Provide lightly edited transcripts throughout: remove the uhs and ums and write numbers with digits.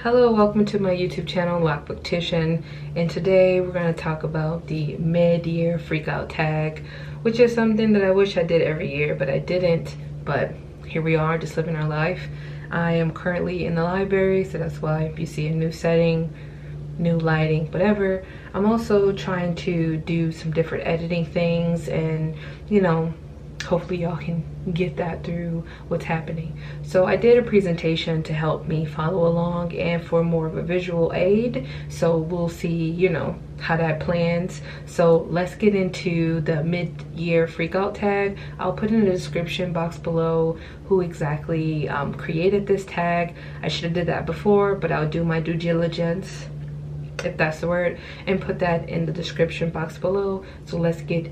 Hello, welcome to my YouTube channel, Loc'D, and today we're going to talk about the mid-year freakout tag, which is something that I wish I did every year, but I didn't. But here we are, just living our life. I am currently in the library, so that's why if you see a new setting, new lighting, whatever. I'm also trying to do some different editing things, and hopefully y'all can get that through what's happening. So I did a presentation to help me follow along and for more of a visual aid, so we'll see how that plans. So let's get into the mid-year freakout tag. I'll put in the description box below who exactly created this tag. I should have did that before, but I'll do my due diligence, if that's the word, and put that in the description box below. So let's get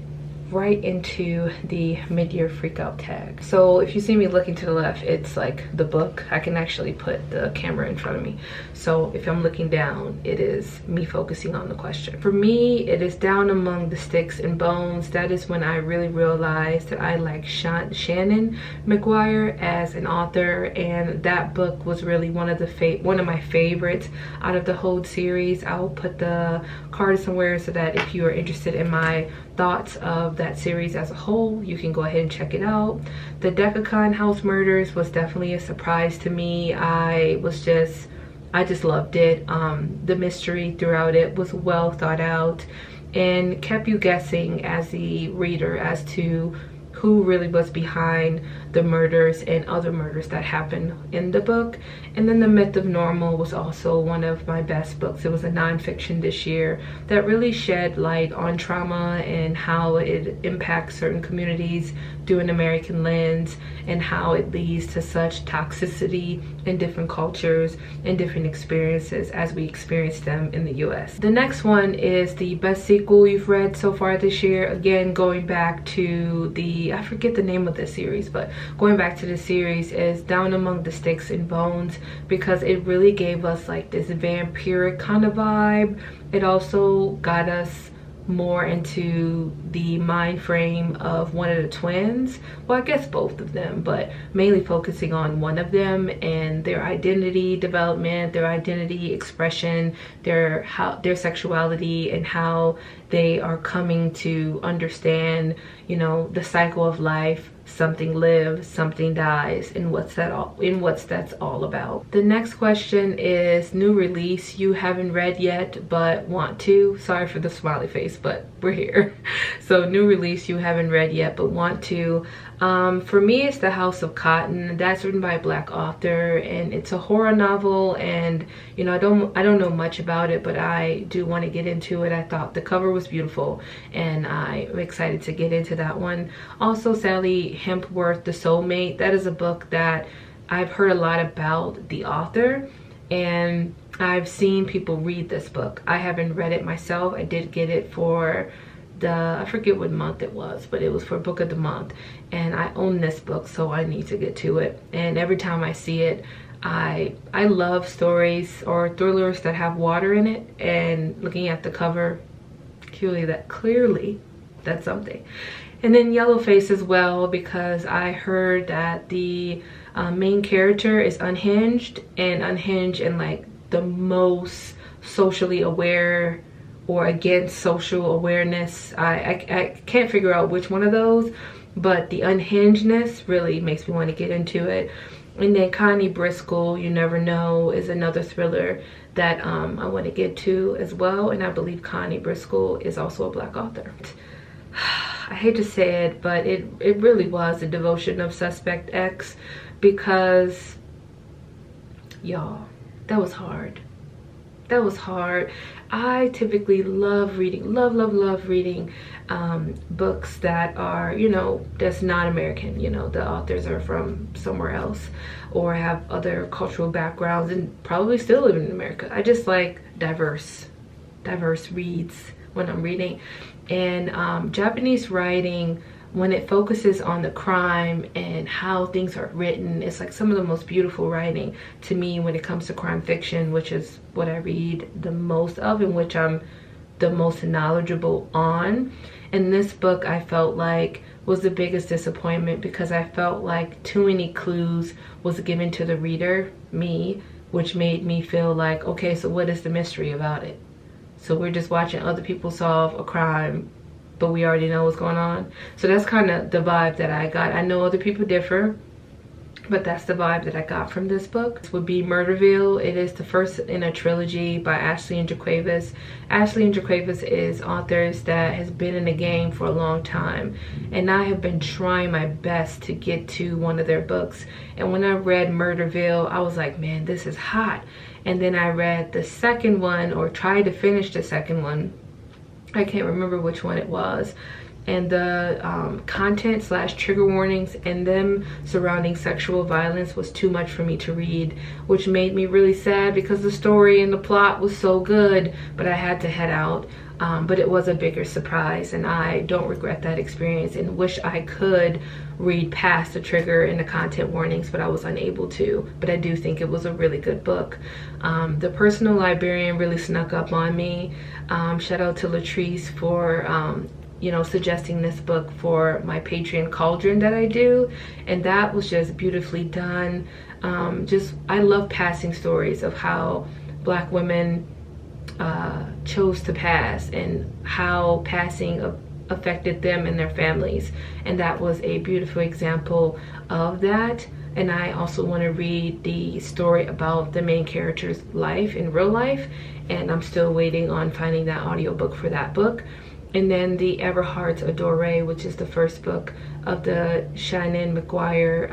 right into the mid-year freakout tag. So if you see me looking to the left, it's like the book. I can actually put the camera in front of me. So if I'm looking down, it is me focusing on the question. For me, it is Down Among the Sticks and Bones. That is when I really realized that I like Shannon McGuire as an author, and that book was really one of my favorites out of the whole series. I'll put the card somewhere so that if you are interested in my thoughts of that series as a whole, you can go ahead and check it out. The Decacon House Murders was definitely a surprise to me. I just loved it. The mystery throughout it was well thought out and kept you guessing as the reader as to who really was behind the murders and other murders that happened in the book. And then The Myth of Normal was also one of my best books. It was a nonfiction this year that really shed light on trauma and how it impacts certain communities through an American lens, and how it leads to such toxicity in different cultures and different experiences as we experience them in the US. The next one is the best sequel you've read so far this year. Again, going back to I forget the name of the series, but going back to the series is Down Among the Sticks and Bones, because it really gave us like this vampiric kind of vibe. It also got us more into the mind frame of one of the twins. Well, I guess both of them, but mainly focusing on one of them and their identity development, their identity expression, their sexuality, and how they are coming to understand the cycle of life. Something lives, something dies, and what's that's all about. The next question is new release you haven't read yet but want to. Sorry for the smiley face, but we're here. So new release you haven't read yet but want to. For me, it's The House of Cotton. That's written by a Black author, and it's a horror novel, and I don't know much about it, but I do want to get into it. I thought the cover was beautiful, and I'm excited to get into that one. Also, Sally Hempworth, The Soulmate. That is a book that I've heard a lot about the author, and I've seen people read this book. I haven't read it myself. I did get it for I forget what month it was, but it was for Book of the Month, and I own this book, so I need to get to it. And every time I see it, I love stories or thrillers that have water in it, and looking at the cover, clearly that's something. And then Yellowface as well, because I heard that the main character is unhinged in like the most socially aware or against social awareness. I can't figure out which one of those, but the unhingedness really makes me want to get into it. And then Connie Briscoe, You Never Know, is another thriller that I want to get to as well, and I believe Connie Briscoe is also a Black author. I hate to say it, but it really was a devotion of Suspect X, because y'all, that was hard. That was hard. I typically love reading, love reading books that are, that's not American. The authors are from somewhere else or have other cultural backgrounds and probably still live in America. I just like diverse reads when I'm reading. And Japanese writing, when it focuses on the crime and how things are written, it's like some of the most beautiful writing to me when it comes to crime fiction, which is what I read the most of and which I'm the most knowledgeable on. And this book, I felt like, was the biggest disappointment, because I felt like too many clues was given to the reader, me, which made me feel like, okay, so what is the mystery about it? So we're just watching other people solve a crime, but we already know what's going on. So that's kind of the vibe that I got. I know other people differ, but that's the vibe that I got from this book. This would be Murderville. It is the first in a trilogy by Ashley and Jaquavis. Ashley and Jaquavis is authors that has been in the game for a long time, and I have been trying my best to get to one of their books. And when I read Murderville, I was like, man, this is hot. And then I read the second one, or tried to finish the second one. I can't remember which one it was. And the content / trigger warnings and them surrounding sexual violence was too much for me to read, which made me really sad because the story and the plot was so good, but I had to head out. But it was a bigger surprise, and I don't regret that experience and wish I could read past the trigger and the content warnings, but I was unable to. But I do think it was a really good book. The Personal Librarian really snuck up on me. Shout out to Latrice for you know, suggesting this book for my Patreon cauldron that I do, and that was just beautifully done. I love passing stories of how Black women chose to pass and how passing affected them and their families, and that was a beautiful example of that. And I also want to read the story about the main character's life in real life, and I'm still waiting on finding that audiobook for that book. And then the Everheart's Adore, which is the first book of the Shannon McGuire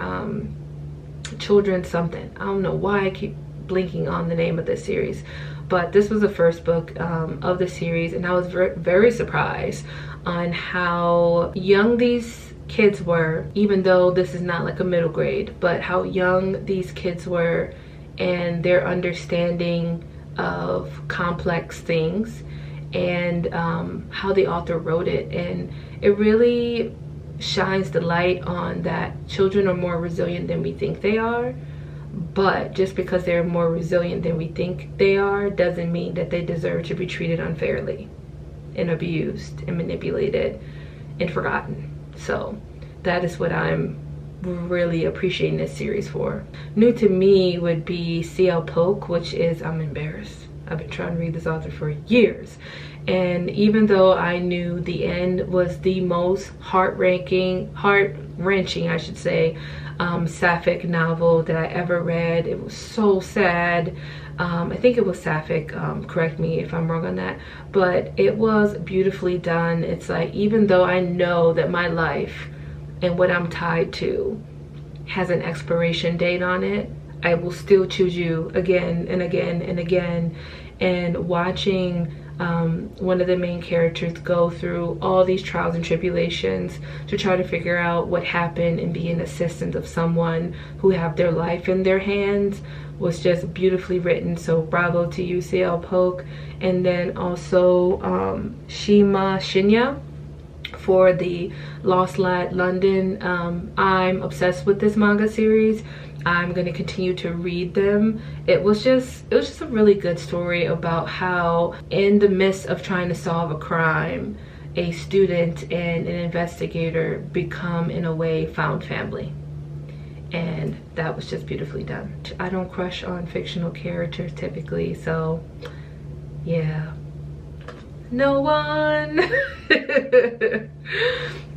children's something. I don't know why I keep blinking on the name of this series, but this was the first book of the series, and I was very surprised on how young these kids were, even though this is not like a middle grade, but how young these kids were and their understanding of complex things, and how the author wrote it. And it really shines the light on that children are more resilient than we think they are, but just because they're more resilient than we think they are doesn't mean that they deserve to be treated unfairly and abused and manipulated and forgotten. So that is what I'm really appreciating this series for. New to me would be C.L. Polk, which is, I'm embarrassed, I've been trying to read this author for years, and even though I knew the end was the most heart-wrenching, I should say, sapphic novel that I ever read, it was so sad. I think it was sapphic, correct me if I'm wrong on that, but it was beautifully done. It's like, even though I know that my life and what I'm tied to has an expiration date on it, I will still choose you again and again and again. And watching one of the main characters go through all these trials and tribulations to try to figure out what happened and be an assistant of someone who have their life in their hands was just beautifully written. So bravo to you, C.L. Polk. And then also Shima Shinya for the Loc'D London. I'm obsessed with this manga series. I'm going to continue to read them. It was just a really good story about how in the midst of trying to solve a crime, a student and an investigator become, in a way, found family. And that was just beautifully done. I don't crush on fictional characters typically, so yeah. No one.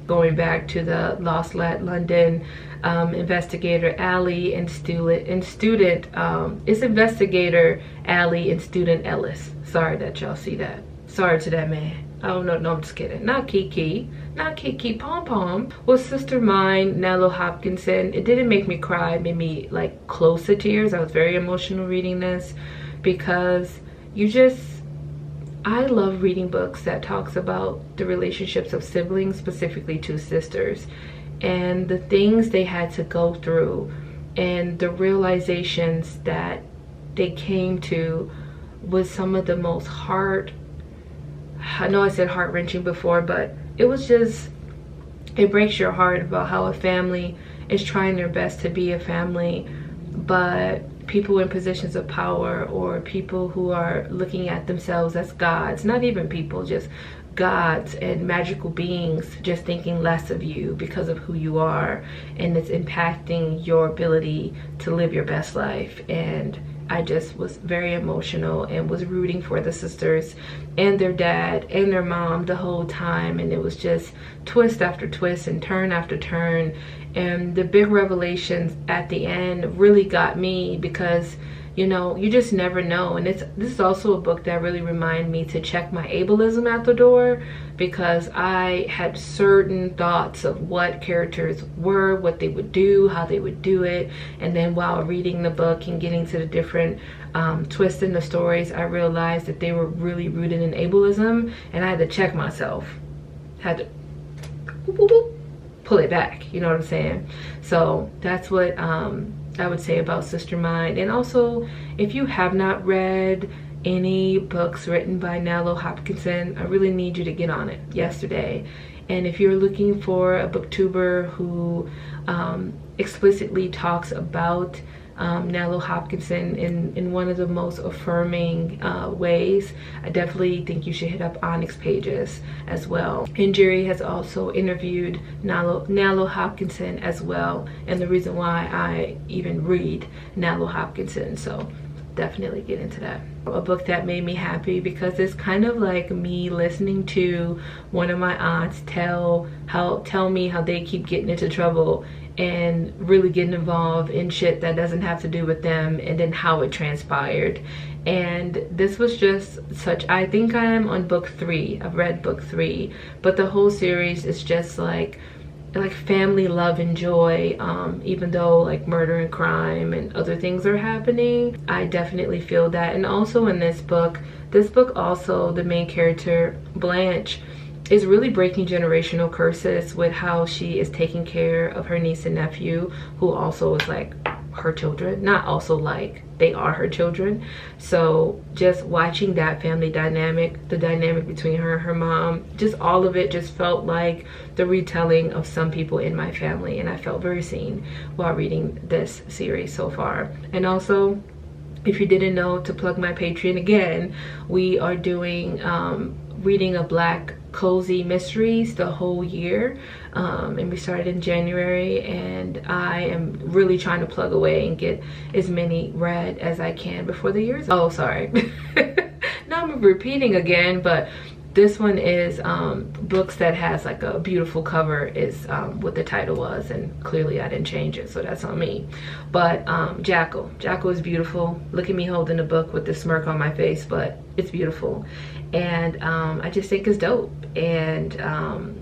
Going back to the Loc'D London, investigator Allie and student it's investigator Allie and student Ellis. Sorry that y'all see that. Sorry to that man. Oh no, I'm just kidding. Not Kiki Pom Pom. Was Sister Mine, Nello Hopkinson. It didn't make me cry. It made me like close to tears. I was very emotional reading this because I love reading books that talks about the relationships of siblings, specifically two sisters, and the things they had to go through and the realizations that they came to was some of the most I know I said heart-wrenching before, but it was just, it breaks your heart about how a family is trying their best to be a family, but people in positions of power or people who are looking at themselves as gods, not even people, just gods and magical beings, just thinking less of you because of who you are, and it's impacting your ability to live your best life. And I just was very emotional and was rooting for the sisters and their dad and their mom the whole time. And it was just twist after twist and turn after turn. And the big revelations at the end really got me, because you know, you just never know. And this is also a book that really reminded me to check my ableism at the door, because I had certain thoughts of what characters were, what they would do, how they would do it. And then while reading the book and getting to the different twists in the stories, I realized that they were really rooted in ableism, and I had to check myself. Had to boop, boop, boop, pull it back, you know what I'm saying? So that's what I would say about Sister Mind. And also, if you have not read any books written by Nalo Hopkinson, I really need you to get on it yesterday. And if you're looking for a booktuber who explicitly talks about Nalo Hopkinson in one of the most affirming ways, I definitely think you should hit up Onyx Pages as well. And Jerry has also interviewed Nalo Hopkinson as well, and the reason why I even read Nalo Hopkinson, so definitely get into that. A book that made me happy because it's kind of like me listening to one of my aunts tell me how they keep getting into trouble and really getting involved in shit that doesn't have to do with them, and then how it transpired. And this was just such, I think I am on book 3. I've read book 3, but the whole series is just like family love and joy, even though like murder and crime and other things are happening. I definitely feel that. And also in this book also, the main character Blanche is really breaking generational curses with how she is taking care of her niece and nephew, who also is like her children, not also like, they are her children. So just watching that family dynamic, the dynamic between her and her mom, just all of it just felt like the retelling of some people in my family, and I felt very seen while reading this series so far. And also, if you didn't know, to plug my Patreon again, we are doing reading of Black cozy mysteries the whole year, and we started in January, and I am really trying to plug away and get as many read as I can before the year's. Oh, sorry. Now I'm repeating again, but this one is books that has like a beautiful cover is what the title was, and clearly I didn't change it, so that's on me. But Jackal is beautiful. Look at me holding the book with the smirk on my face, but it's beautiful. And I just think it's dope, and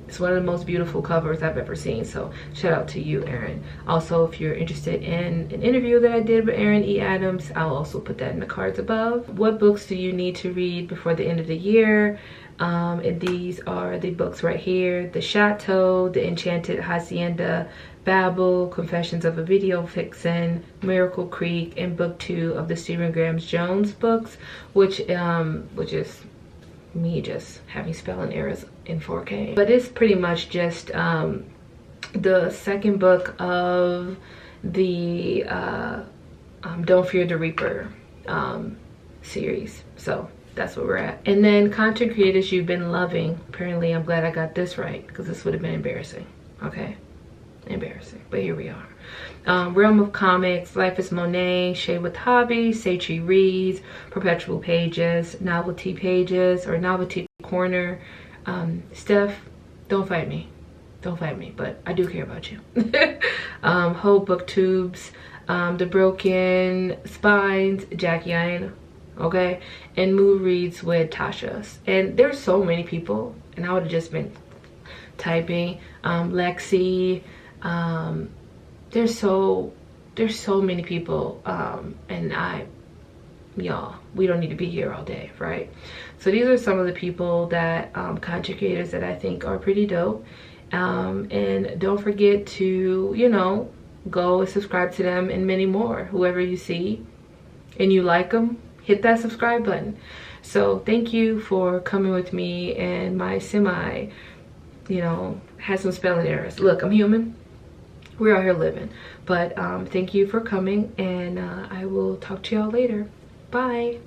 it's one of the most beautiful covers I've ever seen. So shout out to you, Erin. Also, if you're interested in an interview that I did with Erin E. Adams, I'll also put that in the cards above. What books do you need to read before the end of the year? And these are the books right here: The Chateau, The Enchanted Hacienda, Babel, Confessions of a Video Vixen, Miracle Creek, and book 2 of the Stephen Graham Jones books, which is me just having spelling errors in 4K. But it's pretty much just the second book of the Don't Fear the Reaper series. So that's where we're at. And then content creators you've been loving. Apparently I'm glad I got this right, because this would have been embarrassing. Okay, embarrassing, but here we are. Realm of Comics, Life is Monet, Shade with Hobby, Seichi Reads, Perpetual Pages, Novelty Pages, or Novelty Corner. Steph, don't fight me, but I do care about you. Whole Booktubes, The Broken Spines, Jackie Aina, okay, and Mood Reads with Tasha's. And there's so many people, and I would have just been typing. Lexi, there's so many people, and y'all, we don't need to be here all day, right? So these are some of the people that content creators that I think are pretty dope. And don't forget to, you know, go and subscribe to them, and many more. Whoever you see and you like them, hit that subscribe button. So thank you for coming with me, and my semi, you know, had some spelling errors. Look, I'm human. We're out here living. But thank you for coming, and I will talk to y'all later. Bye.